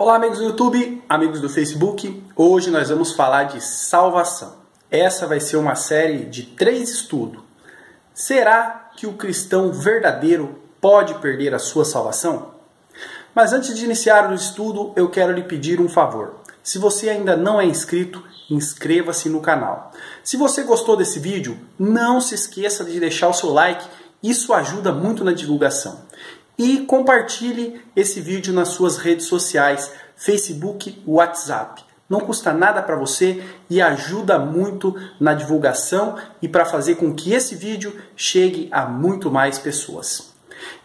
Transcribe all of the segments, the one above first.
Olá amigos do YouTube, amigos do Facebook, hoje nós vamos falar de salvação. Essa vai ser uma série de 3 estudos. Será que o cristão verdadeiro pode perder a sua salvação? Mas antes de iniciar o estudo, eu quero lhe pedir um favor. Se você ainda não é inscrito, inscreva-se no canal. Se você gostou desse vídeo, não se esqueça de deixar o seu like, isso ajuda muito na divulgação. E compartilhe esse vídeo nas suas redes sociais, Facebook, WhatsApp. Não custa nada para você e ajuda muito na divulgação e para fazer com que esse vídeo chegue a muito mais pessoas.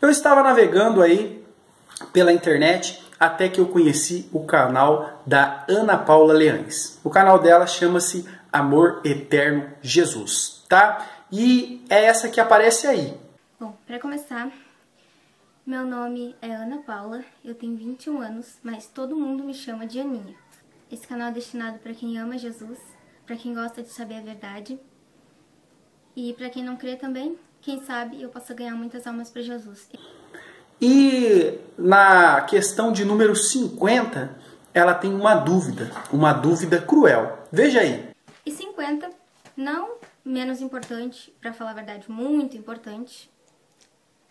Eu estava navegando aí pela internet até que eu conheci o canal da Ana Paula Leães. O canal dela chama-se Amor Eterno Jesus, tá? E é essa que aparece aí. Bom, para começar, meu nome é Ana Paula, eu tenho 21 anos, mas todo mundo me chama de Aninha. Esse canal é destinado para quem ama Jesus, para quem gosta de saber a verdade e para quem não crê também, quem sabe eu possa ganhar muitas almas para Jesus. E na questão de número 50, ela tem uma dúvida cruel. Veja aí. E 50, não menos importante, para falar a verdade, muito importante,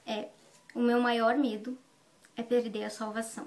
é: o meu maior medo é perder a salvação.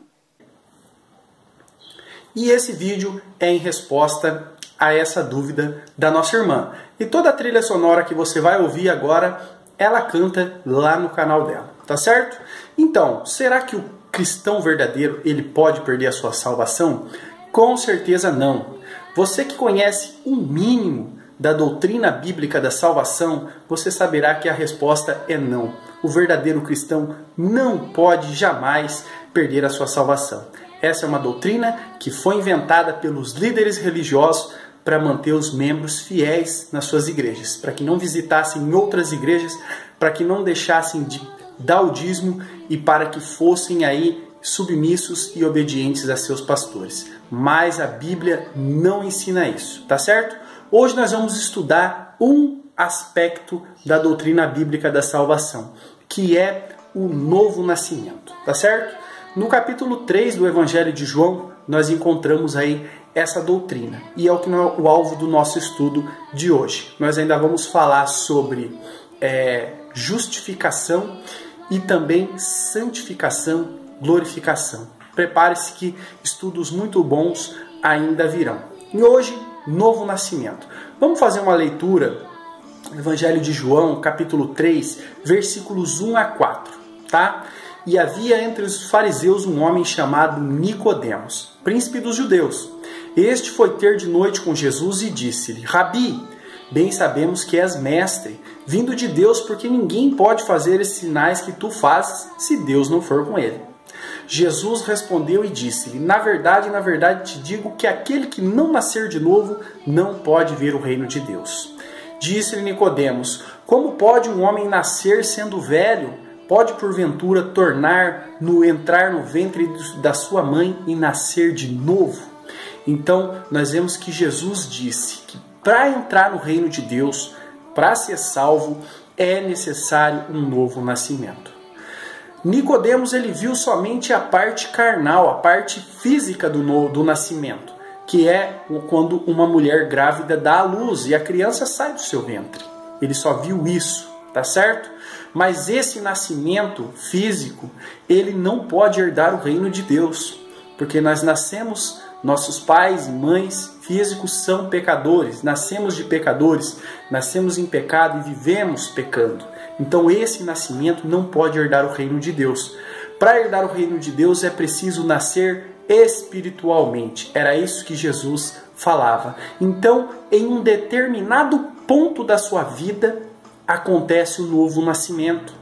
E esse vídeo é em resposta a essa dúvida da nossa irmã. E toda a trilha sonora que você vai ouvir agora, ela canta lá no canal dela, tá certo? Então, será que o cristão verdadeiro, ele pode perder a sua salvação? Com certeza não. Você que conhece o mínimo da doutrina bíblica da salvação, você saberá que a resposta é não. O verdadeiro cristão não pode jamais perder a sua salvação. Essa é uma doutrina que foi inventada pelos líderes religiosos para manter os membros fiéis nas suas igrejas, para que não visitassem outras igrejas, para que não deixassem de dar o dízimo e para que fossem aí submissos e obedientes a seus pastores. Mas a Bíblia não ensina isso, tá certo? Hoje nós vamos estudar um aspecto da doutrina bíblica da salvação, que é o novo nascimento, tá certo? No capítulo 3 do Evangelho de João, nós encontramos aí essa doutrina, e é o alvo do nosso estudo de hoje. Nós ainda vamos falar sobre justificação e também santificação, glorificação. Prepare-se que estudos muito bons ainda virão. E hoje, novo nascimento. Vamos fazer uma leitura, Evangelho de João, capítulo 3, versículos 1 a 4, tá? E havia entre os fariseus um homem chamado Nicodemos, príncipe dos judeus. Este foi ter de noite com Jesus e disse-lhe: Rabi, bem sabemos que és mestre, vindo de Deus, porque ninguém pode fazer esses sinais que tu fazes se Deus não for com ele. Jesus respondeu e disse-lhe: na verdade te digo que aquele que não nascer de novo não pode ver o reino de Deus. Disse-lhe Nicodemos: como pode um homem nascer sendo velho? Pode porventura entrar no ventre da sua mãe e nascer de novo? Então nós vemos que Jesus disse que para entrar no reino de Deus, para ser salvo, é necessário um novo nascimento. Nicodemos, ele viu somente a parte carnal, a parte física do nascimento, que é quando uma mulher grávida dá à luz e a criança sai do seu ventre. Ele só viu isso, tá certo? Mas esse nascimento físico, ele não pode herdar o reino de Deus, porque nós nascemos, nossos pais e mães físicos são pecadores, nascemos de pecadores, nascemos em pecado e vivemos pecando. Então esse nascimento não pode herdar o reino de Deus. Para herdar o reino de Deus é preciso nascer espiritualmente. Era isso que Jesus falava. Então, em um determinado ponto da sua vida, acontece o novo nascimento.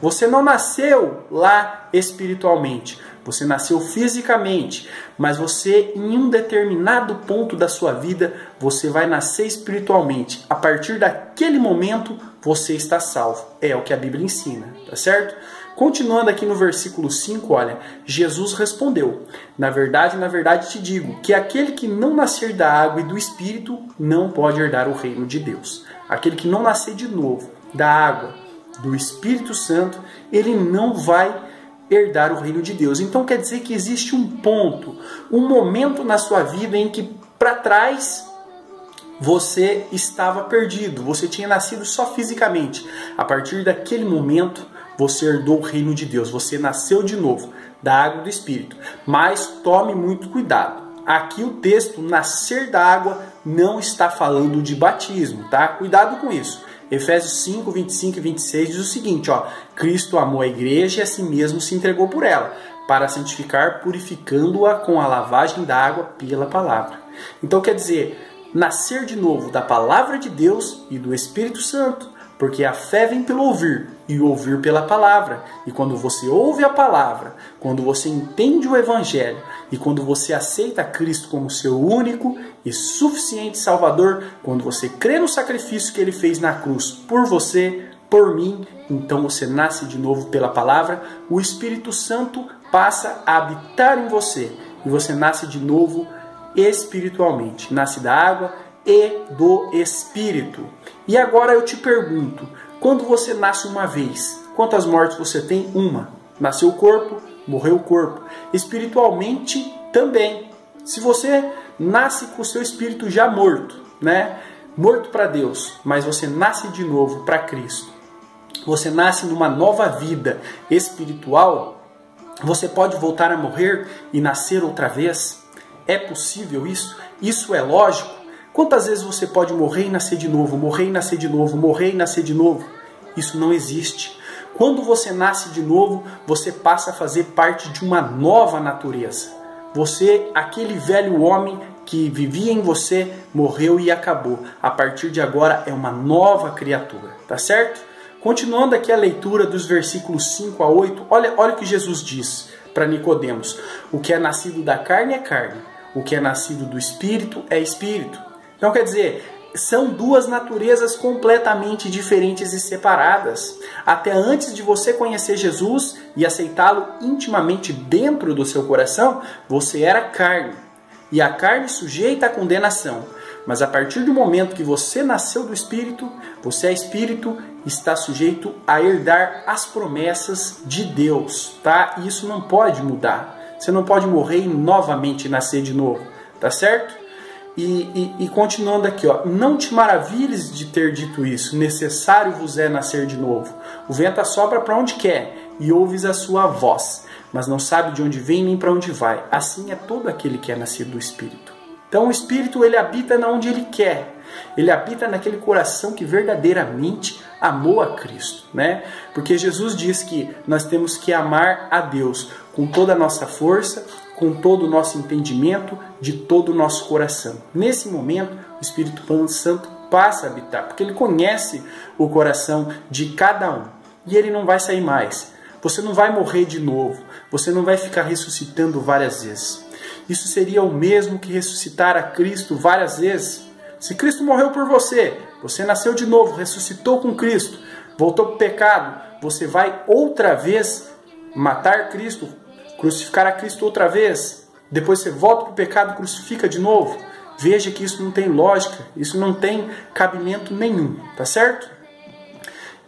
Você não nasceu lá espiritualmente, você nasceu fisicamente, mas você, em um determinado ponto da sua vida, você vai nascer espiritualmente. A partir daquele momento, você está salvo. É o que a Bíblia ensina, tá certo? Continuando aqui no versículo 5, olha, Jesus respondeu: na verdade te digo, que aquele que não nascer da água e do Espírito não pode herdar o reino de Deus. Aquele que não nascer de novo da água, do Espírito Santo, ele não vai herdar o reino de Deus. Então quer dizer que existe um ponto, um momento na sua vida em que para trás você estava perdido, você tinha nascido só fisicamente. A partir daquele momento você herdou o reino de Deus, você nasceu de novo, da água e do Espírito. Mas tome muito cuidado. Aqui o texto, nascer da água, não está falando de batismo, tá? Cuidado com isso. Efésios 5, 25 e 26 diz o seguinte, ó: Cristo amou a igreja e a si mesmo se entregou por ela, para santificar, purificando-a com a lavagem da água pela palavra. Então quer dizer, nascer de novo da palavra de Deus e do Espírito Santo, porque a fé vem pelo ouvir e o ouvir pela palavra. E quando você ouve a palavra, quando você entende o Evangelho e quando você aceita Cristo como seu único e suficiente Salvador, quando você crê no sacrifício que Ele fez na cruz por você, por mim, então você nasce de novo pela palavra, o Espírito Santo passa a habitar em você e você nasce de novo espiritualmente. Nasce da água e do Espírito. E agora eu te pergunto, quando você nasce uma vez, quantas mortes você tem? Uma. Nasceu o corpo, morreu o corpo. Espiritualmente também. Se você nasce com o seu espírito já morto, né? Morto para Deus, mas você nasce de novo para Cristo, você nasce numa nova vida espiritual, você pode voltar a morrer e nascer outra vez? É possível isso? Isso é lógico? Quantas vezes você pode morrer e nascer de novo, morrer e nascer de novo, morrer e nascer de novo? Isso não existe. Quando você nasce de novo, você passa a fazer parte de uma nova natureza. Você, aquele velho homem que vivia em você, morreu e acabou. A partir de agora é uma nova criatura, tá certo? Continuando aqui a leitura dos versículos 5 a 8, olha o que Jesus diz para Nicodemos. O que é nascido da carne é carne, o que é nascido do Espírito é Espírito. Então quer dizer, são duas naturezas completamente diferentes e separadas. Até antes de você conhecer Jesus e aceitá-lo intimamente dentro do seu coração, você era carne. E a carne sujeita à condenação. Mas a partir do momento que você nasceu do Espírito, você é Espírito, está sujeito a herdar as promessas de Deus, tá? E isso não pode mudar. Você não pode morrer e novamente nascer de novo, tá certo? E continuando aqui, ó, não te maravilhes de ter dito isso, necessário vos é nascer de novo. O vento assopra para onde quer e ouves a sua voz, mas não sabe de onde vem nem para onde vai. Assim é todo aquele que é nascido do Espírito. Então o Espírito, ele habita onde ele quer. Ele habita naquele coração que verdadeiramente amou a Cristo, né? Porque Jesus diz que nós temos que amar a Deus com toda a nossa força, com todo o nosso entendimento, de todo o nosso coração. Nesse momento, o Espírito Santo passa a habitar, porque ele conhece o coração de cada um. E ele não vai sair mais. Você não vai morrer de novo. Você não vai ficar ressuscitando várias vezes. Isso seria o mesmo que ressuscitar a Cristo várias vezes. Se Cristo morreu por você, você nasceu de novo, ressuscitou com Cristo, voltou para o pecado, você vai outra vez matar Cristo, crucificar a Cristo outra vez, depois você volta para o pecado e crucifica de novo. Veja que isso não tem lógica, isso não tem cabimento nenhum, tá certo?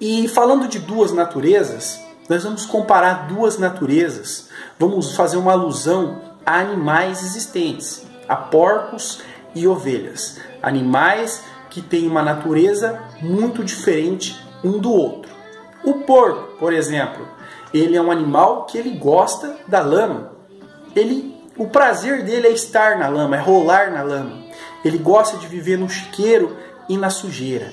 E falando de duas naturezas, nós vamos comparar duas naturezas, vamos fazer uma alusão a animais existentes, a porcos e ovelhas. Animais que têm uma natureza muito diferente um do outro. O porco, por exemplo, ele é um animal que ele gosta da lama. O prazer dele é estar na lama, é rolar na lama. Ele gosta de viver no chiqueiro e na sujeira.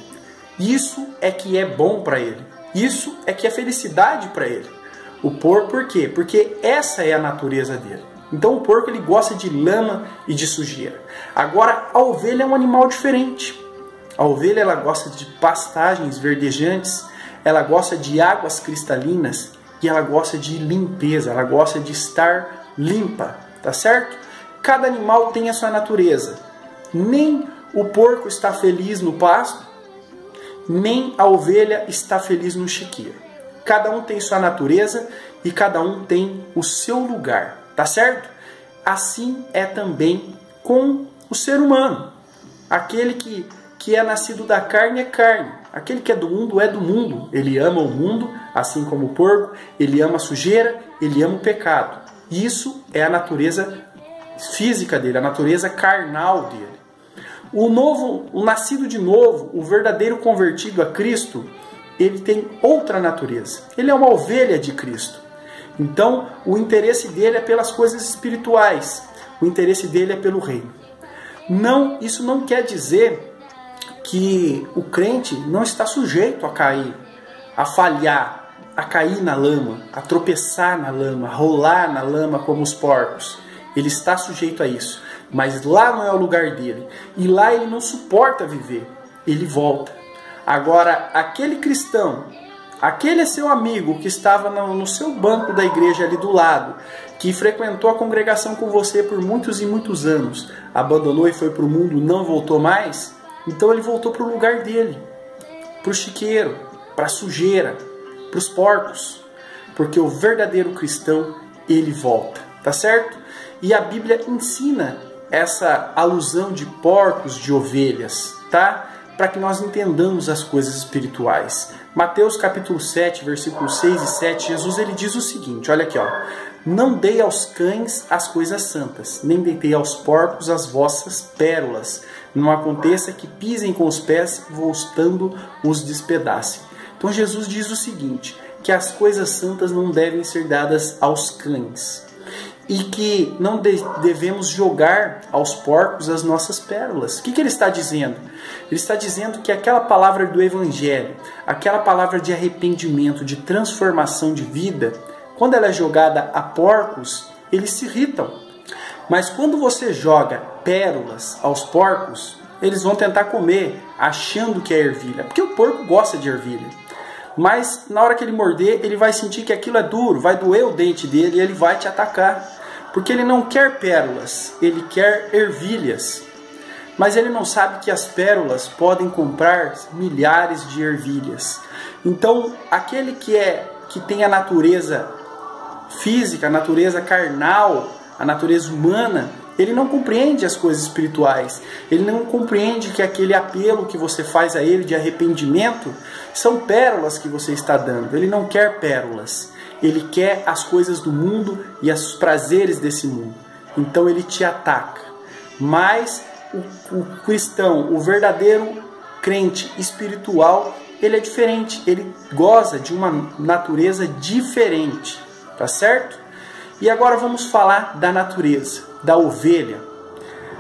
Isso é que é bom para ele. Isso é que é felicidade para ele. O porco, por quê? Porque essa é a natureza dele. Então o porco ele gosta de lama e de sujeira. Agora a ovelha é um animal diferente. A ovelha ela gosta de pastagens verdejantes, ela gosta de águas cristalinas e ela gosta de limpeza, ela gosta de estar limpa, tá certo? Cada animal tem a sua natureza. Nem o porco está feliz no pasto, nem a ovelha está feliz no chiqueiro. Cada um tem sua natureza e cada um tem o seu lugar. Tá certo? Assim é também com o ser humano. Aquele que é nascido da carne é carne. Aquele que é do mundo. Ele ama o mundo, Assim como o porco, ele ama a sujeira, ele ama o pecado. Isso é a natureza física dele, a natureza carnal dele. O nascido de novo, o verdadeiro convertido a Cristo, ele tem outra natureza. Ele é uma ovelha de Cristo. Então, o interesse dele é pelas coisas espirituais. O interesse dele é pelo reino. Não, isso não quer dizer que o crente não está sujeito a cair, a falhar, a cair na lama, a tropeçar na lama, a rolar na lama como os porcos. Ele está sujeito a isso. Mas lá não é o lugar dele. E lá ele não suporta viver. Ele volta. Agora, aquele cristão, aquele seu amigo que estava no seu banco da igreja ali do lado, que frequentou a congregação com você por muitos e muitos anos, abandonou e foi para o mundo, não voltou mais, então ele voltou para o lugar dele, para o chiqueiro, para a sujeira, para os porcos, porque o verdadeiro cristão, ele volta, tá certo? E a Bíblia ensina essa alusão de porcos, de ovelhas, tá? Para que nós entendamos as coisas espirituais. Mateus capítulo 7, versículos 6 e 7, Jesus ele diz o seguinte, olha aqui, ó. Não dei aos cães as coisas santas, nem deitei aos porcos as vossas pérolas. Não aconteça que pisem com os pés, voltando os despedacem. Então Jesus diz o seguinte, que as coisas santas não devem ser dadas aos cães. E que não devemos jogar aos porcos as nossas pérolas. O que ele está dizendo? Ele está dizendo que aquela palavra do Evangelho, aquela palavra de arrependimento, de transformação de vida, quando ela é jogada a porcos, eles se irritam. Mas quando você joga pérolas aos porcos, eles vão tentar comer, achando que é ervilha. Porque o porco gosta de ervilha. Mas na hora que ele morder, ele vai sentir que aquilo é duro, vai doer o dente dele e ele vai te atacar. Porque ele não quer pérolas, ele quer ervilhas. Mas ele não sabe que as pérolas podem comprar milhares de ervilhas. Então, aquele que tem a natureza física, a natureza carnal, a natureza humana, ele não compreende as coisas espirituais. Ele não compreende que aquele apelo que você faz a ele de arrependimento são pérolas que você está dando. Ele não quer pérolas. Ele quer as coisas do mundo e os prazeres desse mundo. Então ele te ataca. Mas o cristão, o verdadeiro crente espiritual, ele é diferente. Ele goza de uma natureza diferente. Tá certo? E agora vamos falar da natureza, da ovelha.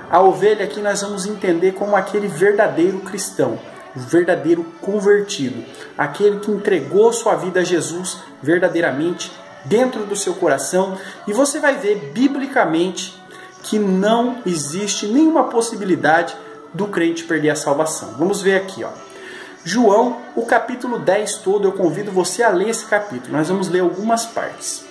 A ovelha aqui nós vamos entender como aquele verdadeiro cristão, o verdadeiro convertido, aquele que entregou sua vida a Jesus verdadeiramente dentro do seu coração. E você vai ver biblicamente que não existe nenhuma possibilidade do crente perder a salvação. Vamos ver aqui, ó. João, o capítulo 10 todo, eu convido você a ler esse capítulo. Nós vamos ler algumas partes.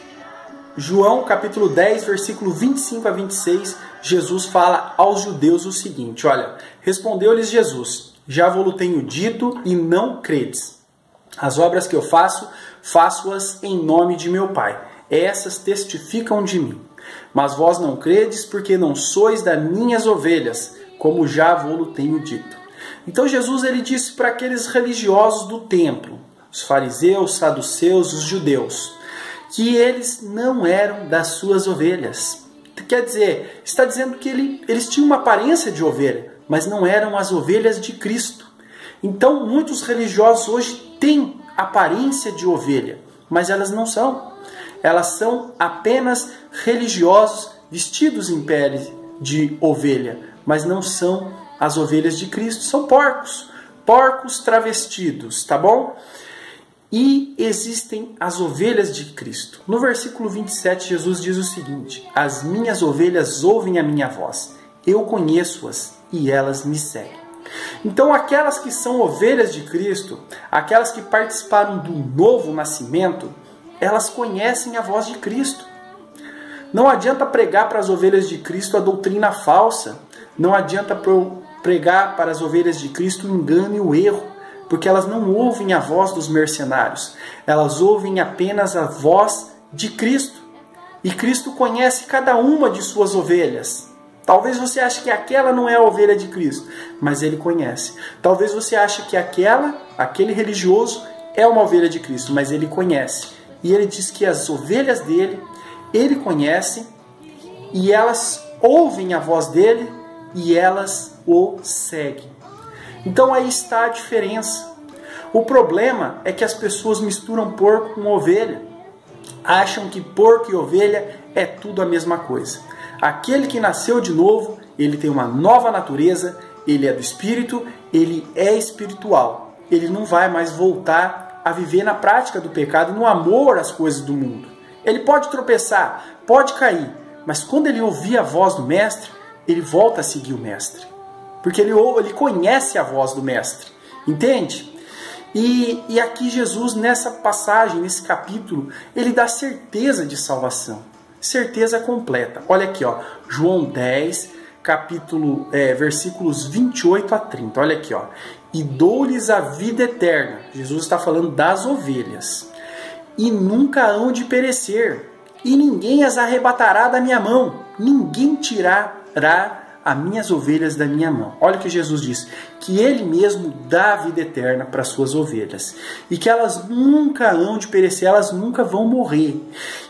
João, capítulo 10, versículo 25 a 26, Jesus fala aos judeus o seguinte, olha, respondeu-lhes Jesus, já vos tenho dito e não credes. As obras que eu faço, faço-as em nome de meu Pai. Essas testificam de mim. Mas vós não credes porque não sois das minhas ovelhas, como já vos tenho dito. Então Jesus ele disse para aqueles religiosos do templo, os fariseus, saduceus, os judeus, que eles não eram das suas ovelhas. Quer dizer, está dizendo que eles tinham uma aparência de ovelha, mas não eram as ovelhas de Cristo. Então, muitos religiosos hoje têm aparência de ovelha, mas elas não são. Elas são apenas religiosos vestidos em pele de ovelha, mas não são as ovelhas de Cristo. São porcos, porcos travestidos, tá bom? E existem as ovelhas de Cristo. No versículo 27, Jesus diz o seguinte, as minhas ovelhas ouvem a minha voz, eu conheço-as e elas me seguem. Então aquelas que são ovelhas de Cristo, aquelas que participaram do novo nascimento, elas conhecem a voz de Cristo. Não adianta pregar para as ovelhas de Cristo a doutrina falsa, não adianta pregar para as ovelhas de Cristo o engano e o erro, porque elas não ouvem a voz dos mercenários, elas ouvem apenas a voz de Cristo. E Cristo conhece cada uma de suas ovelhas. Talvez você ache que aquela não é a ovelha de Cristo, mas Ele conhece. Talvez você ache que aquele religioso, é uma ovelha de Cristo, mas ele conhece. E ele diz que as ovelhas dele, ele conhece, e elas ouvem a voz dele, e elas o seguem. Então aí está a diferença. O problema é que as pessoas misturam porco com ovelha. Acham que porco e ovelha é tudo a mesma coisa. Aquele que nasceu de novo, ele tem uma nova natureza, ele é do Espírito, ele é espiritual. Ele não vai mais voltar a viver na prática do pecado, no amor às coisas do mundo. Ele pode tropeçar, pode cair, mas quando ele ouvir a voz do Mestre, ele volta a seguir o Mestre. Porque ele conhece a voz do Mestre. Entende? E aqui Jesus, nessa passagem, nesse capítulo, ele dá certeza de salvação. Certeza completa. Olha aqui, ó, João 10, versículos 28 a 30. Olha aqui, ó. E dou-lhes a vida eterna. Jesus está falando das ovelhas. E nunca hão de perecer. E ninguém as arrebatará da minha mão. Ninguém tirará as minhas ovelhas da minha mão. Olha o que Jesus diz, que ele mesmo dá a vida eterna para as suas ovelhas, e que elas nunca hão de perecer, elas nunca vão morrer,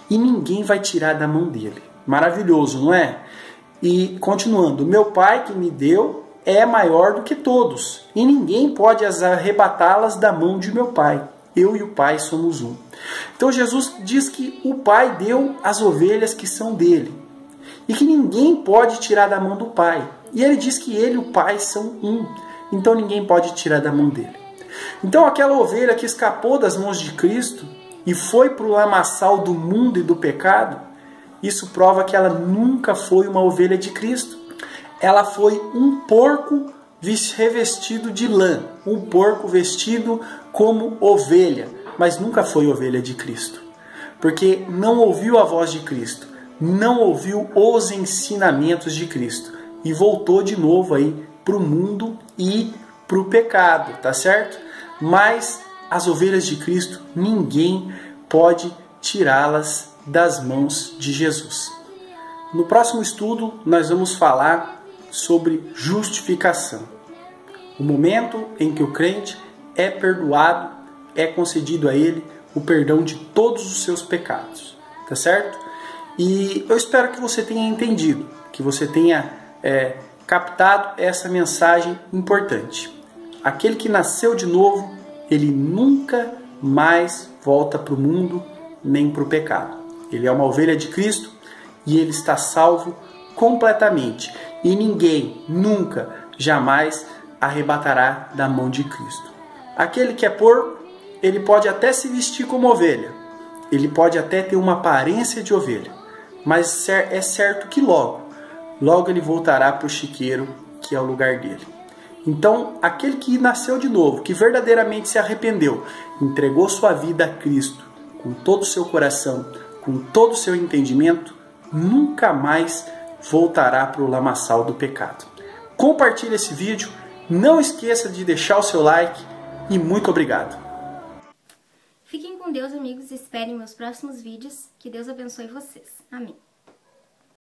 e ninguém vai tirar da mão dele. Maravilhoso, não é? E continuando, meu Pai que me deu é maior do que todos, e ninguém pode as arrebatá-las da mão de meu Pai. Eu e o Pai somos um. Então Jesus diz que o Pai deu as ovelhas que são dele, e que ninguém pode tirar da mão do Pai. E ele diz que ele e o Pai são um. Então ninguém pode tirar da mão dele. Então aquela ovelha que escapou das mãos de Cristo e foi para o lamaçal do mundo e do pecado, isso prova que ela nunca foi uma ovelha de Cristo. Ela foi um porco revestido de lã. Um porco vestido como ovelha. Mas nunca foi ovelha de Cristo. Porque não ouviu a voz de Cristo. Não ouviu os ensinamentos de Cristo e voltou de novo aí para o mundo e para o pecado, tá certo? Mas as ovelhas de Cristo, ninguém pode tirá-las das mãos de Jesus. No próximo estudo, nós vamos falar sobre justificação. O momento em que o crente é perdoado, é concedido a ele o perdão de todos os seus pecados, tá certo? E eu espero que você tenha entendido, que você tenha captado essa mensagem importante. Aquele que nasceu de novo, ele nunca mais volta para o mundo nem para o pecado. Ele é uma ovelha de Cristo e ele está salvo completamente. E ninguém nunca, jamais arrebatará da mão de Cristo. Aquele que é porco, ele pode até se vestir como ovelha. Ele pode até ter uma aparência de ovelha. Mas é certo que logo ele voltará para o chiqueiro, que é o lugar dele. Então, aquele que nasceu de novo, que verdadeiramente se arrependeu, entregou sua vida a Cristo, com todo o seu coração, com todo o seu entendimento, nunca mais voltará para o lamaçal do pecado. Compartilhe esse vídeo, não esqueça de deixar o seu like e muito obrigado. Fiquem com Deus, amigos, e esperem meus próximos vídeos. Que Deus abençoe vocês. Amém.